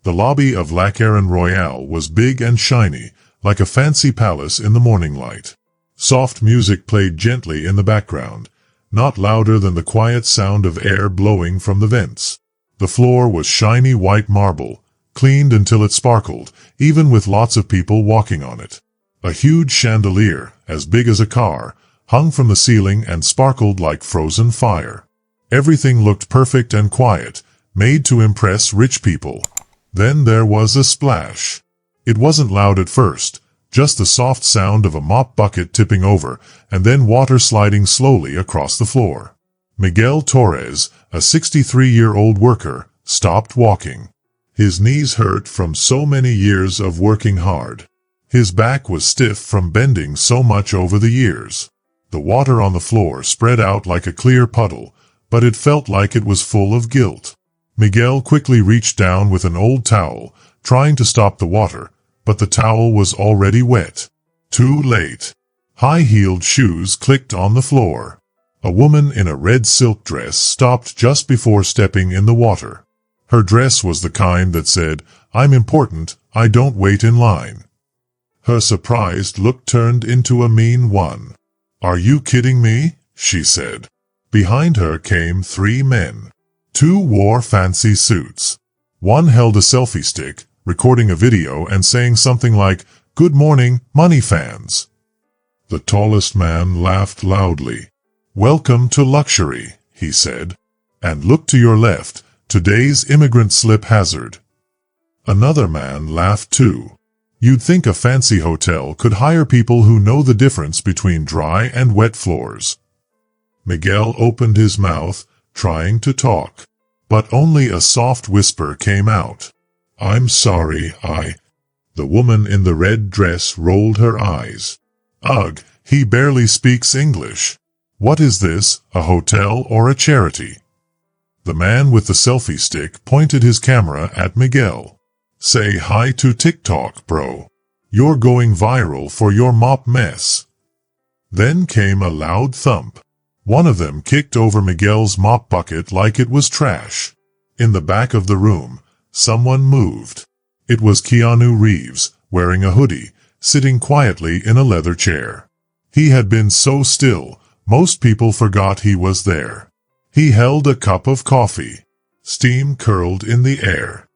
The lobby of L'Aquarion Royale was big and shiny, like a fancy palace in the morning light. Soft music played gently in the background, not louder than the quiet sound of air blowing from the vents. The floor was shiny white marble, cleaned until it sparkled, even with lots of people walking on it. A huge chandelier, as big as a car, hung from the ceiling and sparkled like frozen fire. Everything looked perfect and quiet, made to impress rich people. Then there was a splash. It wasn't loud at first, just the soft sound of a mop bucket tipping over, and then water sliding slowly across the floor. Miguel Torres, a 63-year-old worker, stopped walking. His knees hurt from so many years of working hard. His back was stiff from bending so much over the years. The water on the floor spread out like a clear puddle, but it felt like it was full of guilt. Miguel quickly reached down with an old towel, trying to stop the water, but the towel was already wet. Too late. High-heeled shoes clicked on the floor. A woman in a red silk dress stopped just before stepping in the water. Her dress was the kind that said, "I'm important, I don't wait in line." Her surprised look turned into a mean one. "Are you kidding me?" she said. Behind her came 3 men. 2 wore fancy suits. One held a selfie stick, recording a video and saying something like, "Good morning, money fans." The tallest man laughed loudly. "Welcome to luxury," he said. "And look to your left, today's immigrant slip hazard." Another man laughed too. "You'd think a fancy hotel could hire people who know the difference between dry and wet floors." Miguel opened his mouth, trying to talk. But only a soft whisper came out. "I'm sorry, The woman in the red dress rolled her eyes. "Ugh, he barely speaks English. What is this, a hotel or a charity?" The man with the selfie stick pointed his camera at Miguel. "Say hi to TikTok, bro. You're going viral for your mop mess." Then came a loud thump. One of them kicked over Miguel's mop bucket like it was trash. In the back of the room, someone moved. It was Keanu Reeves, wearing a hoodie, sitting quietly in a leather chair. He had been so still, most people forgot he was there. He held a cup of coffee. Steam curled in the air.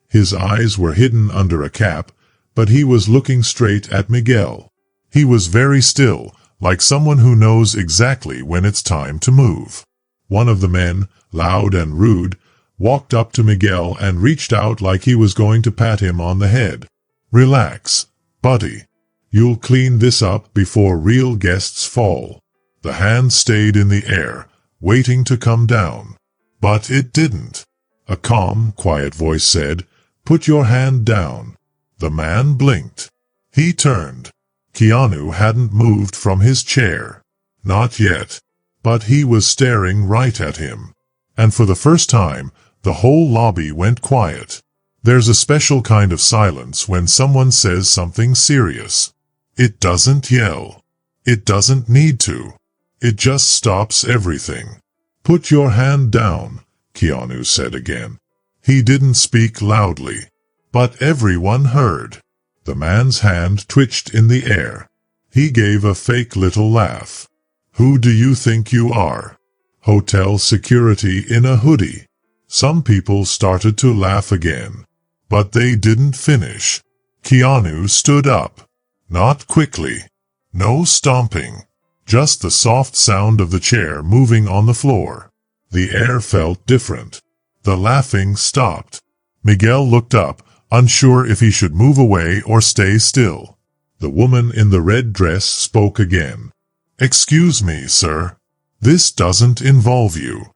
His eyes were hidden under a cap, but he was looking straight at Miguel. He was very still, like someone who knows exactly when it's time to move. One of the men, loud and rude, walked up to Miguel and reached out like he was going to pat him on the head. "Relax, buddy. You'll clean this up before real guests fall." The hand stayed in the air, waiting to come down. But it didn't. A calm, quiet voice said, "Put your hand down." The man blinked. He turned. Keanu hadn't moved from his chair. Not yet. But he was staring right at him. And for the first time, the whole lobby went quiet. There's a special kind of silence when someone says something serious. It doesn't yell. It doesn't need to. It just stops everything. "Put your hand down," Keanu said again. He didn't speak loudly. But everyone heard. The man's hand twitched in the air. He gave a fake little laugh. "Who do you think you are? Hotel security in a hoodie?" Some people started to laugh again. But they didn't finish. Keanu stood up. Not quickly. No stomping. Just the soft sound of the chair moving on the floor. The air felt different. The laughing stopped. Miguel looked up, unsure if he should move away or stay still. The woman in the red dress spoke again. "Excuse me, sir. This doesn't involve you.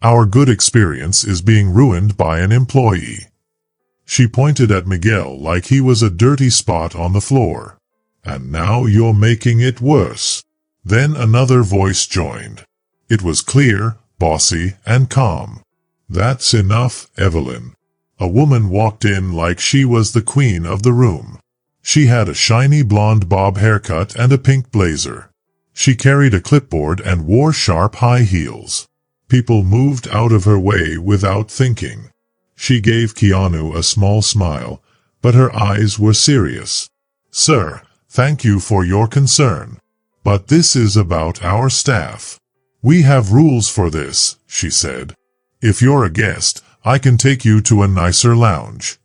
Our good experience is being ruined by an employee." She pointed at Miguel like he was a dirty spot on the floor. "And now you're making it worse." Then another voice joined. It was clear, bossy, and calm. "That's enough, Evelyn." A woman walked in like she was the queen of the room. She had a shiny blonde bob haircut and a pink blazer. She carried a clipboard and wore sharp high heels. People moved out of her way without thinking. She gave Keanu a small smile, but her eyes were serious. "Sir, thank you for your concern. But this is about our staff. We have rules for this," she said. "If you're a guest, I can take you to a nicer lounge."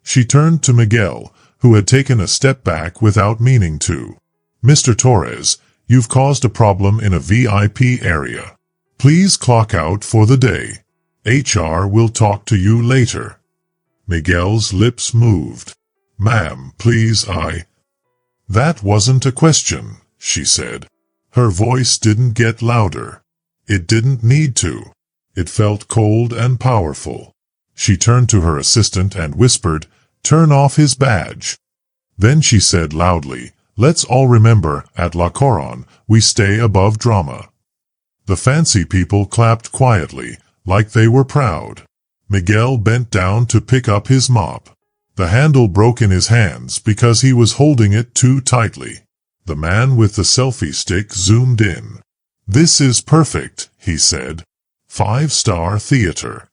She turned to Miguel, who had taken a step back without meaning to. "Mr. Torres, you've caused a problem in a VIP area. Please clock out for the day. HR will talk to you later." Miguel's lips moved. "Ma'am, please, That wasn't a question," she said. Her voice didn't get louder. It didn't need to. It felt cold and powerful. She turned to her assistant and whispered, "Turn off his badge." Then she said loudly, "Let's all remember, at La Coron, we stay above drama." The fancy people clapped quietly, like they were proud. Miguel bent down to pick up his mop. The handle broke in his hands because he was holding it too tightly. The man with the selfie stick zoomed in. "This is perfect," he said. "5-star theater."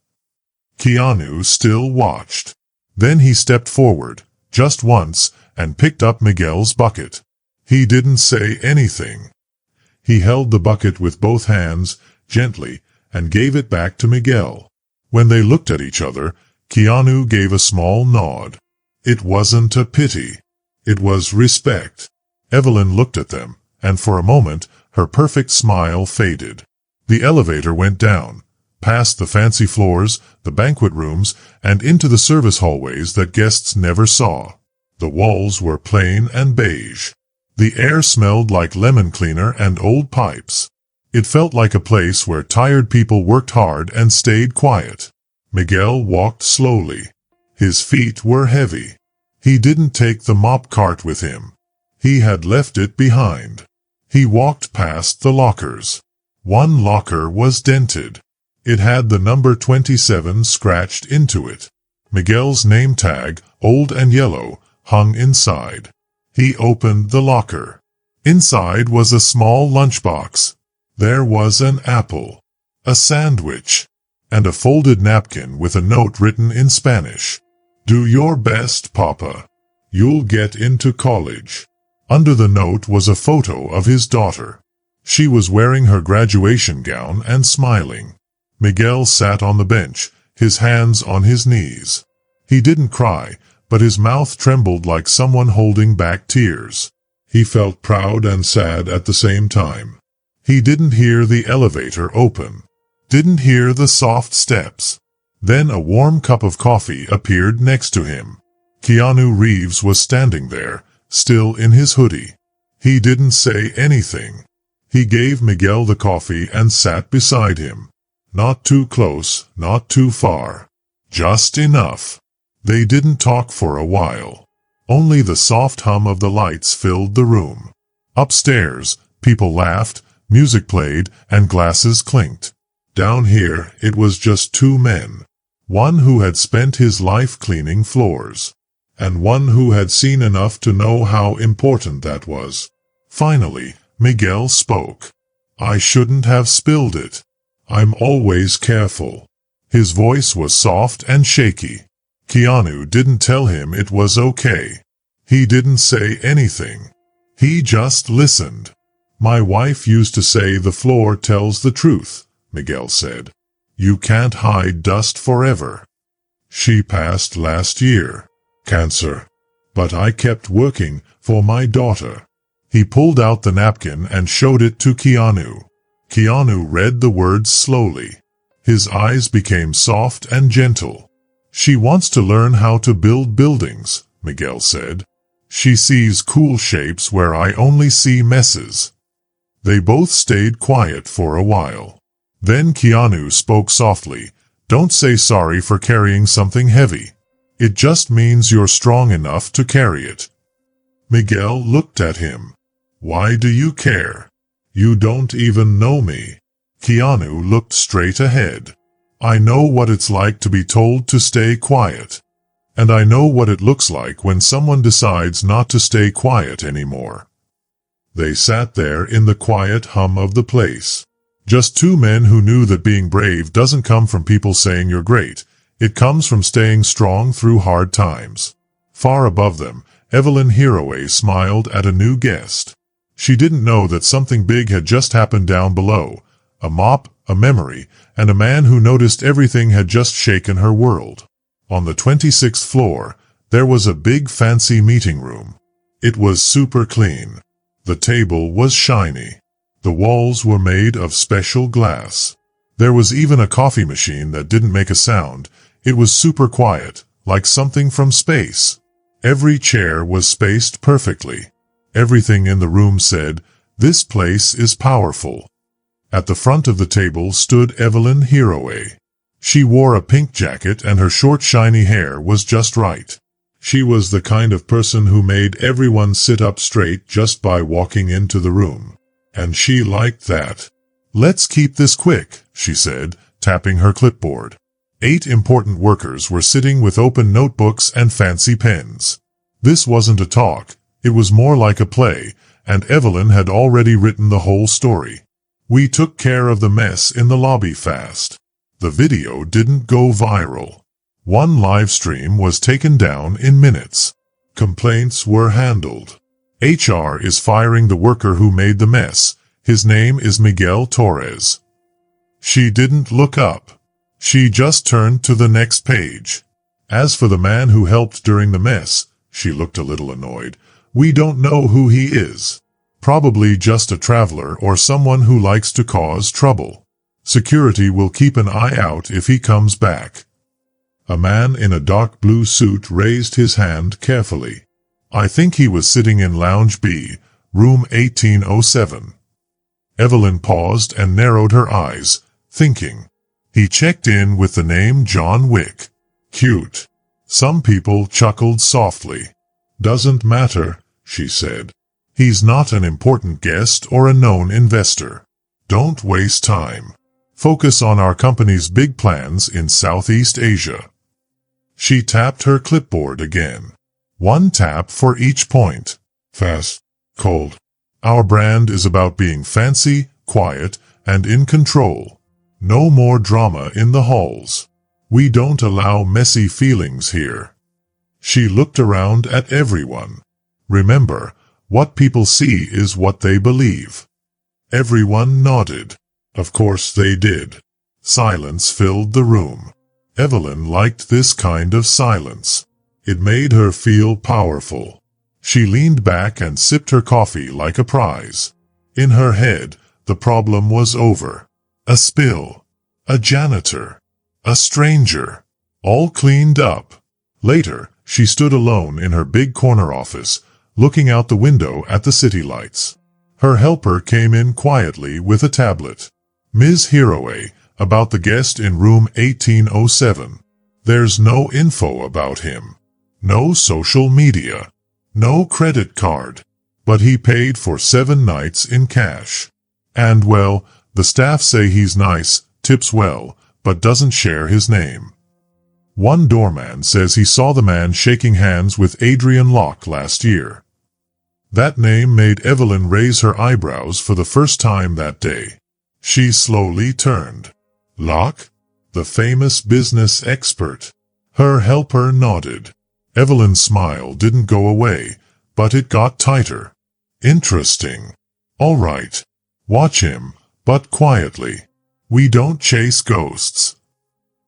Keanu still watched. Then he stepped forward, just once, and picked up Miguel's bucket. He didn't say anything. He held the bucket with both hands, gently, and gave it back to Miguel. When they looked at each other, Keanu gave a small nod. It wasn't a pity. It was respect. Evelyn looked at them, and for a moment, her perfect smile faded. The elevator went down, past the fancy floors, the banquet rooms, and into the service hallways that guests never saw. The walls were plain and beige. The air smelled like lemon cleaner and old pipes. It felt like a place where tired people worked hard and stayed quiet. Miguel walked slowly. His feet were heavy. He didn't take the mop cart with him. He had left it behind. He walked past the lockers. One locker was dented. It had the number 27 scratched into it. Miguel's name tag, old and yellow, hung inside. He opened the locker. Inside was a small lunchbox. There was an apple, a sandwich, and a folded napkin with a note written in Spanish. "Do your best, Papa. You'll get into college." Under the note was a photo of his daughter. She was wearing her graduation gown and smiling. Miguel sat on the bench, his hands on his knees. He didn't cry, but his mouth trembled like someone holding back tears. He felt proud and sad at the same time. He didn't hear the elevator open. Didn't hear the soft steps. Then a warm cup of coffee appeared next to him. Keanu Reeves was standing there, still in his hoodie. He didn't say anything. He gave Miguel the coffee and sat beside him. Not too close, not too far. Just enough. They didn't talk for a while. Only the soft hum of the lights filled the room. Upstairs, people laughed, music played, and glasses clinked. Down here, it was just two men. One who had spent his life cleaning floors. And one who had seen enough to know how important that was. Finally, Miguel spoke. "I shouldn't have spilled it. I'm always careful." His voice was soft and shaky. Keanu didn't tell him it was okay. He didn't say anything. He just listened. "My wife used to say the floor tells the truth," Miguel said. "You can't hide dust forever. She passed last year. Cancer. But I kept working for my daughter." He pulled out the napkin and showed it to Keanu. Keanu read the words slowly. His eyes became soft and gentle. "She wants to learn how to build buildings," Miguel said. "She sees cool shapes where I only see messes." They both stayed quiet for a while. Then Keanu spoke softly. "Don't say sorry for carrying something heavy. It just means you're strong enough to carry it." Miguel looked at him. "Why do you care? You don't even know me." Keanu looked straight ahead. "I know what it's like to be told to stay quiet. And I know what it looks like when someone decides not to stay quiet anymore." They sat there in the quiet hum of the place. Just two men who knew that being brave doesn't come from people saying you're great. It comes from staying strong through hard times. Far above them, Evelyn Hiroe smiled at a new guest. She didn't know that something big had just happened down below. A mop, a memory, and a man who noticed everything had just shaken her world. On the 26th floor, there was a big fancy meeting room. It was super clean. The table was shiny. The walls were made of special glass. There was even a coffee machine that didn't make a sound. It was super quiet, like something from space. Every chair was spaced perfectly. Everything in the room said, "This place is powerful." At the front of the table stood Evelyn Hiroe. She wore a pink jacket and her short shiny hair was just right. She was the kind of person who made everyone sit up straight just by walking into the room. And she liked that. "Let's keep this quick," she said, tapping her clipboard. 8 important workers were sitting with open notebooks and fancy pens. This wasn't a talk, it was more like a play, and Evelyn had already written the whole story. "We took care of the mess in the lobby fast." The video didn't go viral. One live stream was taken down in minutes. Complaints were handled. HR is firing the worker who made the mess. His name is Miguel Torres. She didn't look up. She just turned to the next page. As for the man who helped during the mess, she looked a little annoyed. "We don't know who he is. Probably just a traveler or someone who likes to cause trouble. Security will keep an eye out if he comes back." A man in a dark blue suit raised his hand carefully. I think he was sitting in Lounge B, room 1807. Evelyn paused and narrowed her eyes, thinking. He checked in with the name John Wick. Cute. Some people chuckled softly. "Doesn't matter," she said. "He's not an important guest or a known investor. Don't waste time. Focus on our company's big plans in Southeast Asia." She tapped her clipboard again. 1 tap for each point. Fast. Cold. Our brand is about being fancy, quiet, and in control. No more drama in the halls. We don't allow messy feelings here. She looked around at everyone. Remember, what people see is what they believe. Everyone nodded. Of course they did. Silence filled the room. Evelyn liked this kind of silence. It made her feel powerful. She leaned back and sipped her coffee like a prize. In her head, the problem was over. A spill. A janitor. A stranger. All cleaned up. Later, she stood alone in her big corner office, looking out the window at the city lights. Her helper came in quietly with a tablet. "Ms. Hiroe, about the guest in room 1807. There's no info about him. No social media. No credit card. But he paid for 7 nights in cash. And well, the staff say he's nice, tips well, but doesn't share his name. One doorman says he saw the man shaking hands with Adrian Locke last year." That name made Evelyn raise her eyebrows for the first time that day. She slowly turned. Locke? The famous business expert. Her helper nodded. Evelyn's smile didn't go away, but it got tighter. "Interesting. All right. Watch him, but quietly. We don't chase ghosts."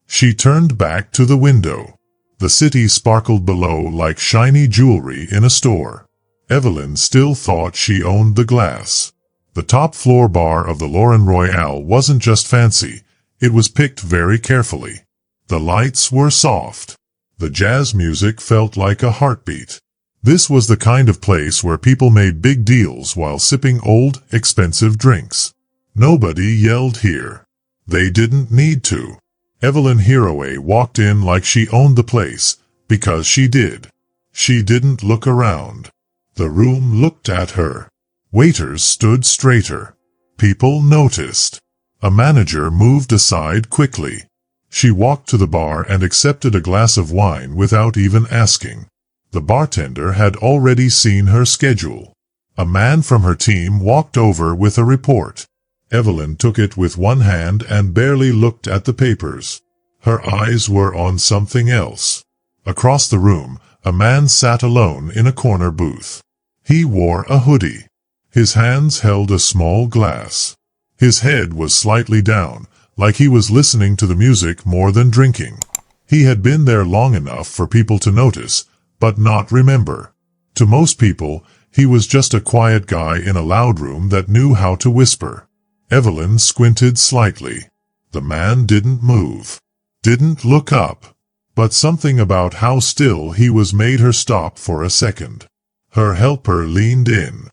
She turned back to the window. The city sparkled below like shiny jewelry in a store. Evelyn still thought she owned the glass. The top floor bar of the Lauren Royale wasn't just fancy, it was picked very carefully. The lights were soft. The jazz music felt like a heartbeat. This was the kind of place where people made big deals while sipping old, expensive drinks. Nobody yelled here. They didn't need to. Evelyn Hiroe walked in like she owned the place, because she did. She didn't look around. The room looked at her. Waiters stood straighter. People noticed. A manager moved aside quickly. She walked to the bar and accepted a glass of wine without even asking. The bartender had already seen her schedule. A man from her team walked over with a report. Evelyn took it with one hand and barely looked at the papers. Her eyes were on something else. Across the room, a man sat alone in a corner booth. He wore a hoodie. His hands held a small glass. His head was slightly down, like he was listening to the music more than drinking. He had been there long enough for people to notice, but not remember. To most people, he was just a quiet guy in a loud room that knew how to whisper. Evelyn squinted slightly. The man didn't move. Didn't look up. But something about how still he was made her stop for a second. Her helper leaned in.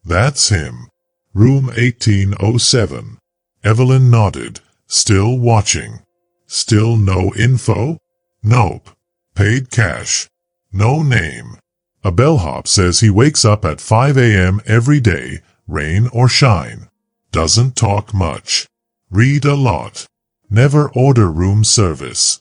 That's him. Room 1807. Evelyn nodded, still watching. Still no info? Nope. Paid cash. No name. A bellhop says he wakes up at 5 a.m. every day, rain or shine. Doesn't talk much. Read a lot. Never order room service.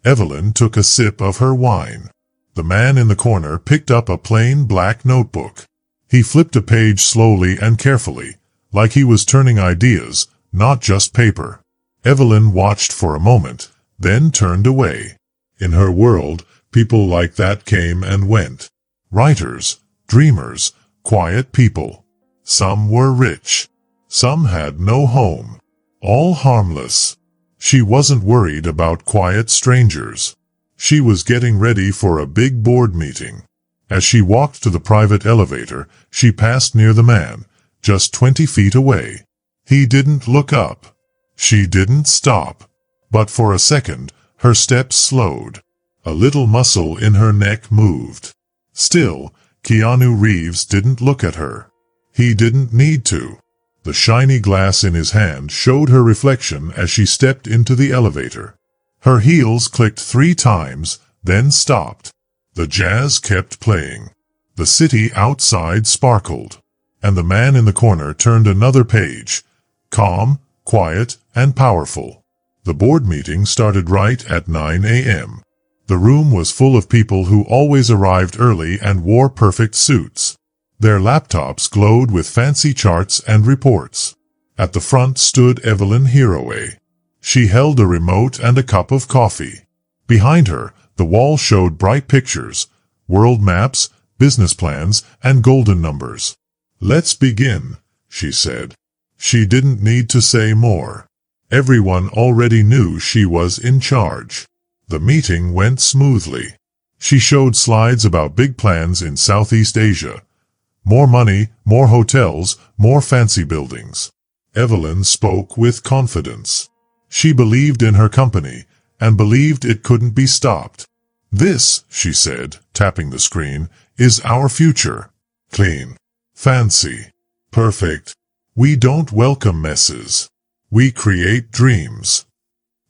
Evelyn took a sip of her wine. The man in the corner picked up a plain black notebook. He flipped a page slowly and carefully, like he was turning ideas, not just paper. Evelyn watched for a moment, then turned away. In her world, people like that came and went. Writers, dreamers, quiet people. Some were rich. Some had no home. All harmless. She wasn't worried about quiet strangers. She was getting ready for a big board meeting. As she walked to the private elevator, she passed near the man, just 20 feet away. He didn't look up. She didn't stop. But for a second, her steps slowed. A little muscle in her neck moved. Still, Keanu Reeves didn't look at her. He didn't need to. The shiny glass in his hand showed her reflection as she stepped into the elevator. Her heels clicked 3 times, then stopped. The jazz kept playing. The city outside sparkled. And the man in the corner turned another page. Calm, quiet, and powerful. The board meeting started right at 9 a.m. The room was full of people who always arrived early and wore perfect suits. Their laptops glowed with fancy charts and reports. At the front stood Evelyn Hiroe. She held a remote and a cup of coffee. Behind her, the wall showed bright pictures, world maps, business plans, and golden numbers. "Let's begin," she said. She didn't need to say more. Everyone already knew she was in charge. The meeting went smoothly. She showed slides about big plans in Southeast Asia. More money, more hotels, more fancy buildings. Evelyn spoke with confidence. She believed in her company, and believed it couldn't be stopped. "This," she said, tapping the screen, "is our future. Clean. Fancy. Perfect. We don't welcome messes. We create dreams."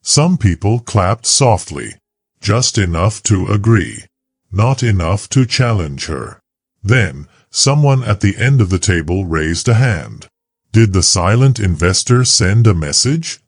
Some people clapped softly. Just enough to agree. Not enough to challenge her. Then, someone at the end of the table raised a hand. Did the silent investor send a message?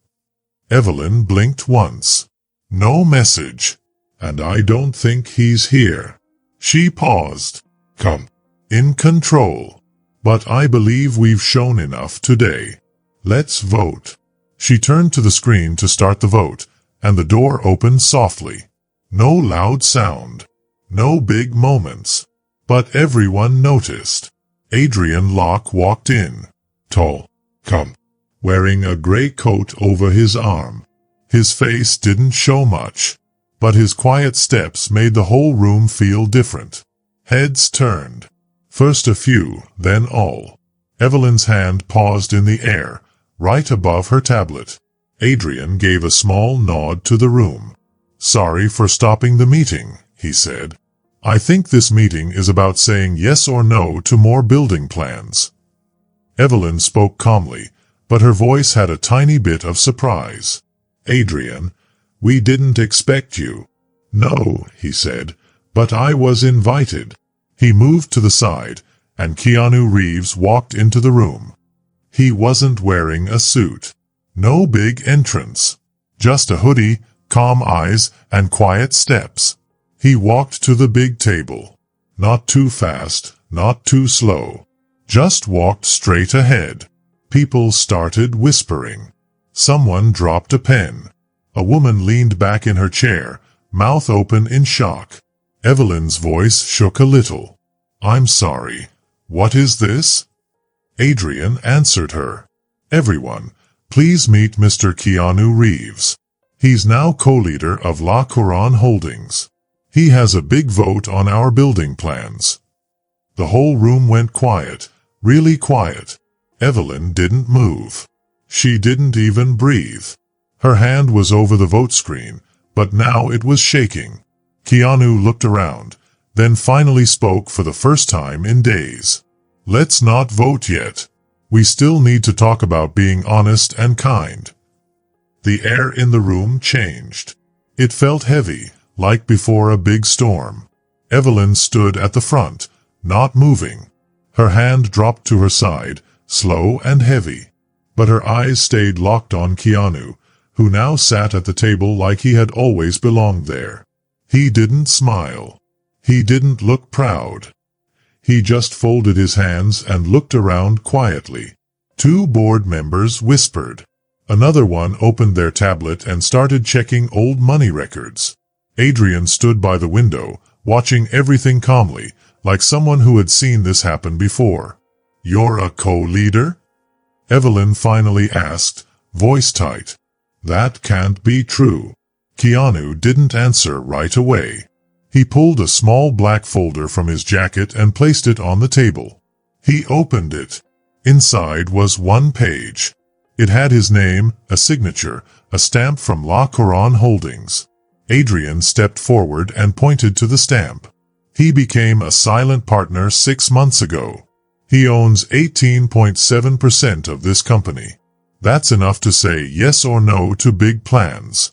Evelyn blinked once. No message. And I don't think he's here. She paused. Come. In control. But I believe we've shown enough today. Let's vote. She turned to the screen to start the vote, and the door opened softly. No loud sound. No big moments. But everyone noticed. Adrian Locke walked in. Tall. Come. Wearing a gray coat over his arm. His face didn't show much. But his quiet steps made the whole room feel different. Heads turned. First a few, then all. Evelyn's hand paused in the air, right above her tablet. Adrian gave a small nod to the room. "Sorry for stopping the meeting," he said. "I think this meeting is about saying yes or no to more building plans." Evelyn spoke calmly, but her voice had a tiny bit of surprise. "Adrian, we didn't expect you." "No," he said, "but I was invited." He moved to the side, and Keanu Reeves walked into the room. He wasn't wearing a suit. No big entrance. Just a hoodie, calm eyes, and quiet steps. He walked to the big table. Not too fast, not too slow. Just walked straight ahead. People started whispering. Someone dropped a pen. A woman leaned back in her chair, mouth open in shock. Evelyn's voice shook a little. "I'm sorry. What is this?" Adrian answered her. "Everyone, please meet Mr. Keanu Reeves. He's now co-leader of La Couronne Holdings. He has a big vote on our building plans." The whole room went quiet, really quiet. Evelyn didn't move. She didn't even breathe. Her hand was over the vote screen, but now it was shaking. Keanu looked around, then finally spoke for the first time in days. "Let's not vote yet. We still need to talk about being honest and kind." The air in the room changed. It felt heavy, like before a big storm. Evelyn stood at the front, not moving. Her hand dropped to her side, slow and heavy. But her eyes stayed locked on Keanu, who now sat at the table like he had always belonged there. He didn't smile. He didn't look proud. He just folded his hands and looked around quietly. Two board members whispered. Another one opened their tablet and started checking old money records. Adrian stood by the window, watching everything calmly, like someone who had seen this happen before. "You're a co-leader?" Evelyn finally asked, voice tight. "That can't be true." Keanu didn't answer right away. He pulled a small black folder from his jacket and placed it on the table. He opened it. Inside was one page. It had his name, a signature, a stamp from La Couronne Holdings. Adrian stepped forward and pointed to the stamp. He became a silent partner 6 months ago. He owns 18.7% of this company. That's enough to say yes or no to big plans.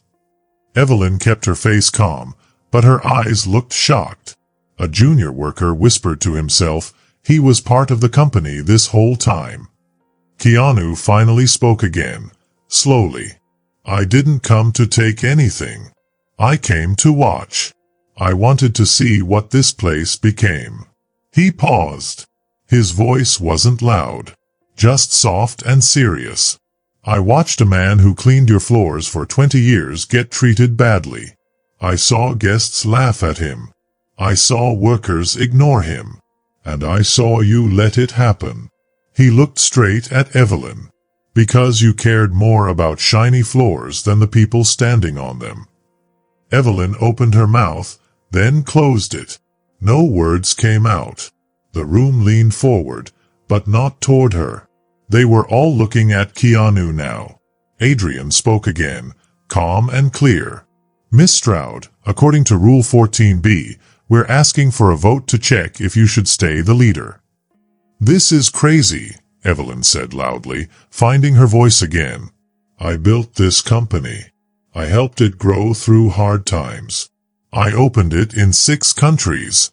Evelyn kept her face calm, but her eyes looked shocked. A junior worker whispered to himself, he was part of the company this whole time. Keanu finally spoke again, slowly. "I didn't come to take anything. I came to watch. I wanted to see what this place became." He paused. His voice wasn't loud, just soft and serious. "I watched a man who cleaned your floors for 20 years get treated badly. I saw guests laugh at him. I saw workers ignore him. And I saw you let it happen." He looked straight at Evelyn. "Because you cared more about shiny floors than the people standing on them." Evelyn opened her mouth, then closed it. No words came out. The room leaned forward, but not toward her. They were all looking at Keanu now. Adrian spoke again, calm and clear. "Miss Stroud, according to Rule 14b, we're asking for a vote to check if you should stay the leader." "This is crazy," Evelyn said loudly, finding her voice again. "I built this company. I helped it grow through hard times. I opened it in 6 countries.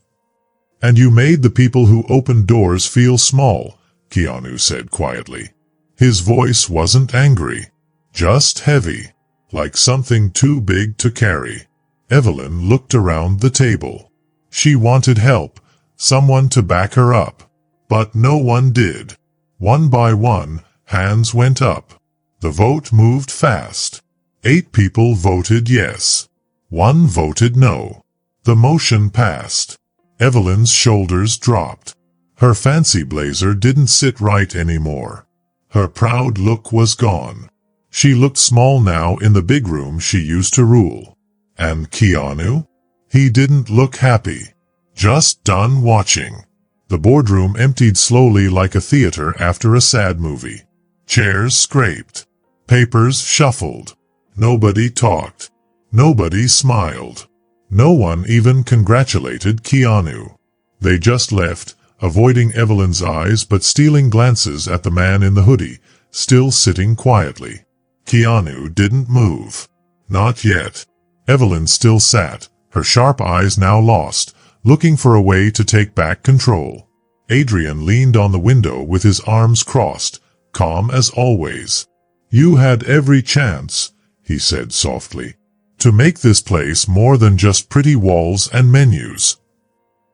And you made the people who opened doors feel small," Keanu said quietly. His voice wasn't angry, just heavy, like something too big to carry. Evelyn looked around the table. She wanted help, someone to back her up. But no one did. One by one, hands went up. The vote moved fast. 8 people voted yes. 1 voted no. The motion passed. Evelyn's shoulders dropped. Her fancy blazer didn't sit right anymore. Her proud look was gone. She looked small now in the big room she used to rule. And Keanu? He didn't look happy. Just done watching. The boardroom emptied slowly like a theater after a sad movie. Chairs scraped. Papers shuffled. Nobody talked. Nobody smiled. No one even congratulated Keanu. They just left, avoiding Evelyn's eyes but stealing glances at the man in the hoodie, still sitting quietly. Keanu didn't move. Not yet. Evelyn still sat, her sharp eyes now lost, looking for a way to take back control. Adrian leaned on the window with his arms crossed, calm as always. "You had every chance," he said softly, "to make this place more than just pretty walls and menus."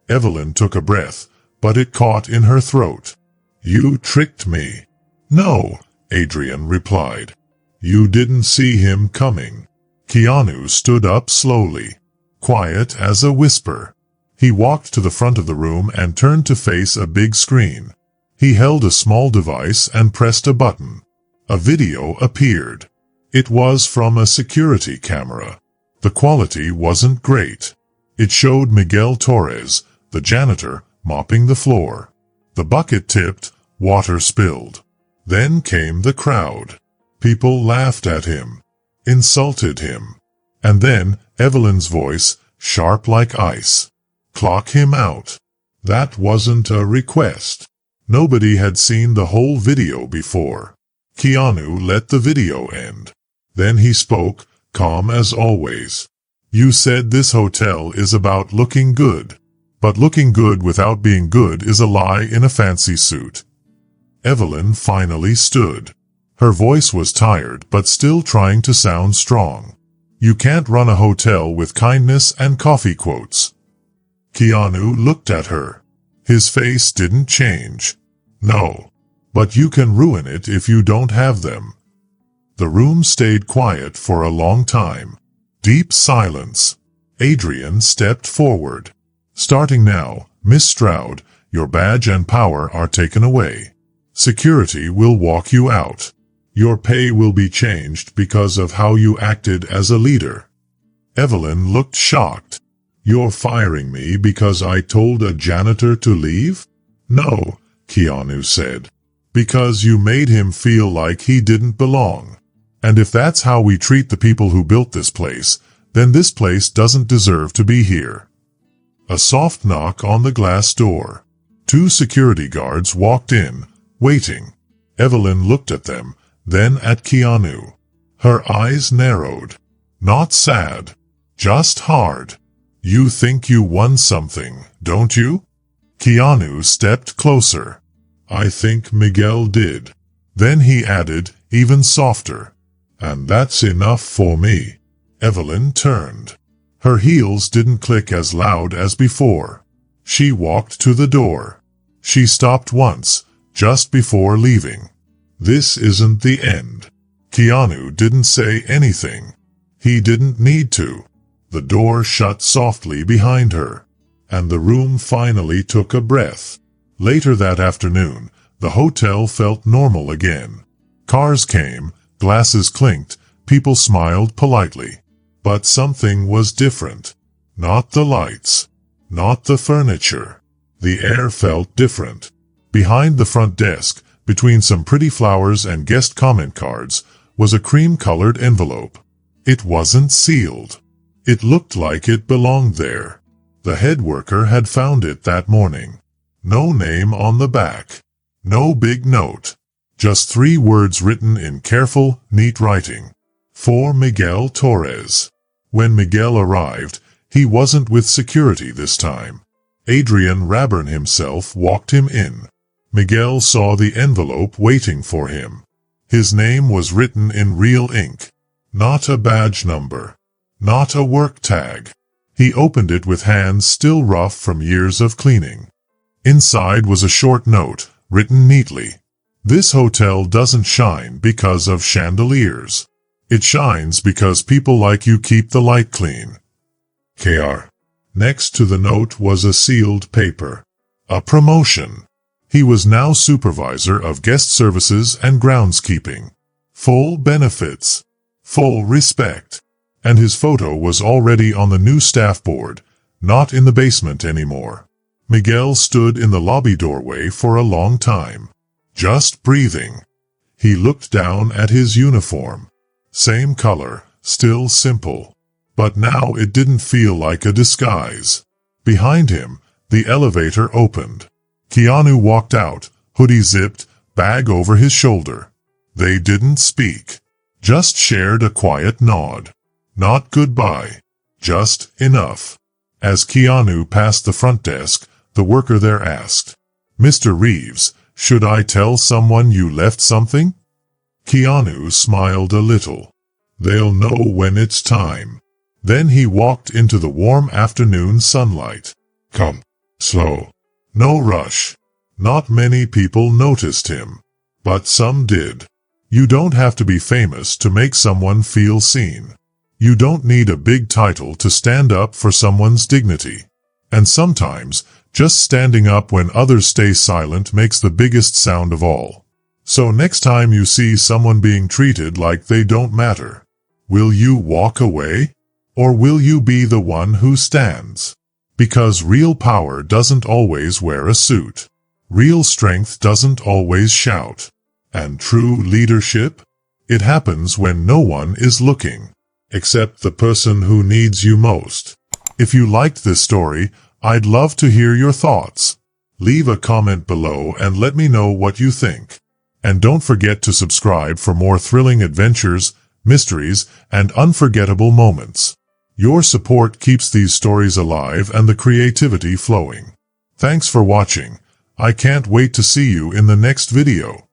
Evelyn took a breath, but it caught in her throat. "You tricked me." "No," Adrian replied. "You didn't see him coming." Keanu stood up slowly, quiet as a whisper. He walked to the front of the room and turned to face a big screen. He held a small device and pressed a button. A video appeared. It was from a security camera. The quality wasn't great. It showed Miguel Torres, the janitor, mopping the floor. The bucket tipped, water spilled. Then came the crowd. People laughed at him, insulted him. And then Evelyn's voice, sharp like ice. Clock him out. That wasn't a request. Nobody had seen the whole video before. Keanu let the video end. Then he spoke, calm as always. You said this hotel is about looking good. But looking good without being good is a lie in a fancy suit. Evelyn finally stood. Her voice was tired but still trying to sound strong. You can't run a hotel with kindness and coffee quotes. Keanu looked at her. His face didn't change. No. But you can ruin it if you don't have them. The room stayed quiet for a long time. Deep silence. Adrian stepped forward. Starting now, Miss Stroud, your badge and power are taken away. Security will walk you out. Your pay will be changed because of how you acted as a leader. Evelyn looked shocked. You're firing me because I told a janitor to leave? No, Keanu said. Because you made him feel like he didn't belong. And if that's how we treat the people who built this place, then this place doesn't deserve to be here. A soft knock on the glass door. 2 security guards walked in, waiting. Evelyn looked at them, then at Keanu. Her eyes narrowed. Not sad. Just hard. You think you won something, don't you? Keanu stepped closer. I think Miguel did. Then he added, even softer. And that's enough for me. Evelyn turned. Her heels didn't click as loud as before. She walked to the door. She stopped once, just before leaving. This isn't the end. Keanu didn't say anything. He didn't need to. The door shut softly behind her, and the room finally took a breath. Later that afternoon, the hotel felt normal again. Cars came, glasses clinked, people smiled politely. But something was different. Not the lights. Not the furniture. The air felt different. Behind the front desk, between some pretty flowers and guest comment cards, was a cream-colored envelope. It wasn't sealed. It looked like it belonged there. The head worker had found it that morning. No name on the back. No big note. Just 3 words written in careful, neat writing. For Miguel Torres. When Miguel arrived, he wasn't with security this time. Adrian Raburn himself walked him in. Miguel saw the envelope waiting for him. His name was written in real ink. Not a badge number. Not a work tag. He opened it with hands still rough from years of cleaning. Inside was a short note, written neatly. This hotel doesn't shine because of chandeliers. It shines because people like you keep the light clean. Kr. Next to the note was a sealed paper. A promotion. He was now supervisor of guest services and groundskeeping. Full benefits. Full respect. And his photo was already on the new staff board, not in the basement anymore. Miguel stood in the lobby doorway for a long time. Just breathing. He looked down at his uniform. Same color, still simple. But now it didn't feel like a disguise. Behind him, the elevator opened. Keanu walked out, hoodie zipped, bag over his shoulder. They didn't speak. Just shared a quiet nod. Not goodbye. Just enough. As Keanu passed the front desk, the worker there asked, Mr. Reeves, should I tell someone you left something? Keanu smiled a little. They'll know when it's time. Then he walked into the warm afternoon sunlight. Come. Slow. No rush. Not many people noticed him. But some did. You don't have to be famous to make someone feel seen. You don't need a big title to stand up for someone's dignity. And sometimes, just standing up when others stay silent makes the biggest sound of all. So next time you see someone being treated like they don't matter, will you walk away? Or will you be the one who stands? Because real power doesn't always wear a suit. Real strength doesn't always shout. And true leadership? It happens when no one is looking, except the person who needs you most. If you liked this story, I'd love to hear your thoughts. Leave a comment below and let me know what you think. And don't forget to subscribe for more thrilling adventures, mysteries, and unforgettable moments. Your support keeps these stories alive and the creativity flowing. Thanks for watching. I can't wait to see you in the next video.